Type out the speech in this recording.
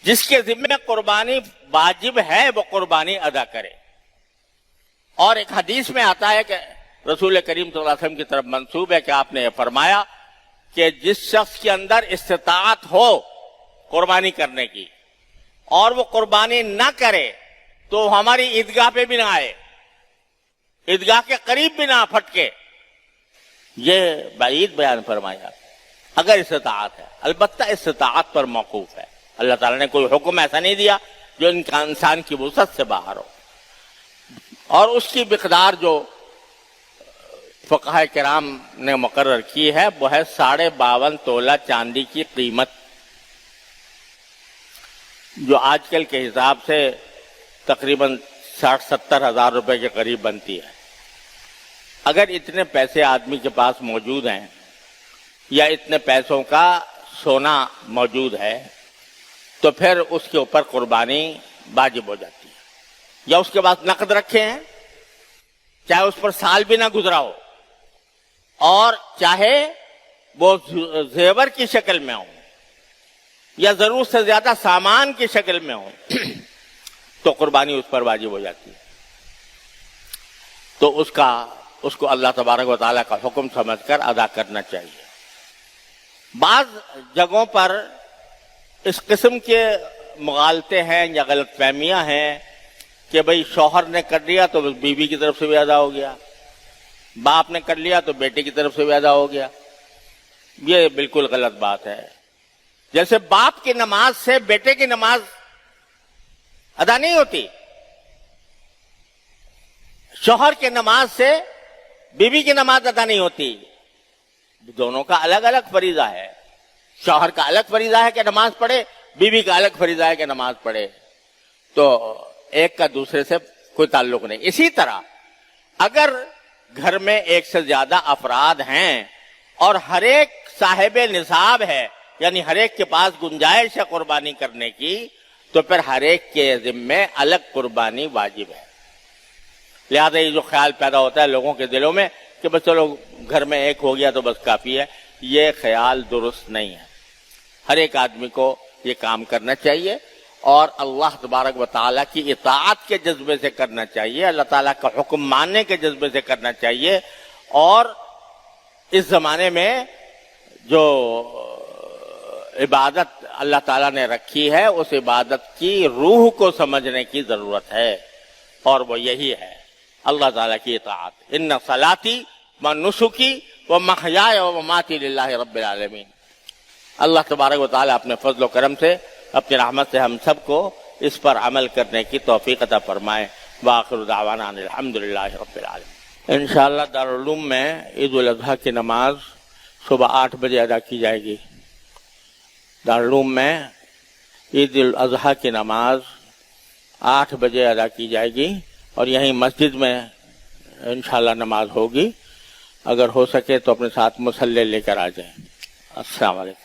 جس کے ذمہ قربانی واجب ہے وہ قربانی ادا کرے. اور ایک حدیث میں آتا ہے کہ رسول کریم صلی اللہ علیہ وسلم کی طرف منسوب ہے کہ آپ نے یہ فرمایا کہ جس شخص کے اندر استطاعت ہو قربانی کرنے کی اور وہ قربانی نہ کرے تو ہماری عیدگاہ پہ بھی نہ آئے, عیدگاہ کے قریب بھی نہ پھٹکے. یہ بعید بیان فرمایا اگر استطاعت ہے. البتہ استطاعت پر موقوف ہے. اللہ تعالیٰ نے کوئی حکم ایسا نہیں دیا جو انسان کی وسعت سے باہر ہو. اور اس کی مقدار جو فقہاء کرام نے مقرر کی ہے وہ ہے 52.5 تولہ چاندی کی قیمت, جو آج کل کے حساب سے تقریباً 60-70 ہزار روپے کے قریب بنتی ہے. اگر اتنے پیسے آدمی کے پاس موجود ہیں یا اتنے پیسوں کا سونا موجود ہے تو پھر اس کے اوپر قربانی واجب ہو جاتی ہے. یا اس کے پاس نقد رکھے ہیں, چاہے اس پر سال بھی نہ گزرا ہو اور چاہے وہ زیور کی شکل میں ہو یا ضرورت سے زیادہ سامان کی شکل میں ہو تو قربانی اس پر واجب ہو جاتی ہے. تو اس کو اللہ تبارک و تعالیٰ کا حکم سمجھ کر ادا کرنا چاہیے. بعض جگہوں پر اس قسم کے مغالطے ہیں یا غلط فہمیاں ہیں کہ بھئی شوہر نے کر لیا تو بیوی کی طرف سے بھی ادا ہو گیا, باپ نے کر لیا تو بیٹے کی طرف سے بھی ادا ہو گیا. یہ بالکل غلط بات ہے. جیسے باپ کی نماز سے بیٹے کی نماز ادا نہیں ہوتی, شوہر کی نماز سے بیوی کی نماز ادا نہیں ہوتی. دونوں کا الگ الگ فریضہ ہے. شوہر کا الگ فریضہ ہے کہ نماز پڑھے, بیوی کا الگ فریضہ ہے کہ نماز پڑھے. تو ایک کا دوسرے سے کوئی تعلق نہیں. اسی طرح اگر گھر میں ایک سے زیادہ افراد ہیں اور ہر ایک صاحب نصاب ہے, یعنی ہر ایک کے پاس گنجائش ہے قربانی کرنے کی, تو پھر ہر ایک کے ذمے الگ قربانی واجب ہے. لہذا یہ جو خیال پیدا ہوتا ہے لوگوں کے دلوں میں کہ بس چلو گھر میں ایک ہو گیا تو بس کافی ہے, یہ خیال درست نہیں ہے. ہر ایک آدمی کو یہ کام کرنا چاہیے اور اللہ تبارک و تعالیٰ کی اطاعت کے جذبے سے کرنا چاہیے, اللہ تعالیٰ کا حکم ماننے کے جذبے سے کرنا چاہیے. اور اس زمانے میں جو عبادت اللہ تعالیٰ نے رکھی ہے اس عبادت کی روح کو سمجھنے کی ضرورت ہے, اور وہ یہی ہے اللہ تعالیٰ کی اطاعت. ان صلاتی و نسکی و محیای و مماتی للہ رب العالمین. اللہ تبارک و تعالیٰ اپنے فضل و کرم سے, اپنی رحمت سے ہم سب کو اس پر عمل کرنے کی توفیق عطا فرمائے. وآخر دعوانا الحمدللہ رب العالمین. انشاءاللہ دارالعلوم میں عید الاضحیٰ کی نماز صبح 8 بجے ادا کی جائے گی. دارالعلوم میں عید الاضحیٰ کی نماز 8 بجے ادا کی جائے گی اور یہیں مسجد میں انشاءاللہ نماز ہوگی. اگر ہو سکے تو اپنے ساتھ مصلی لے کر آ جائیں. السلام علیکم.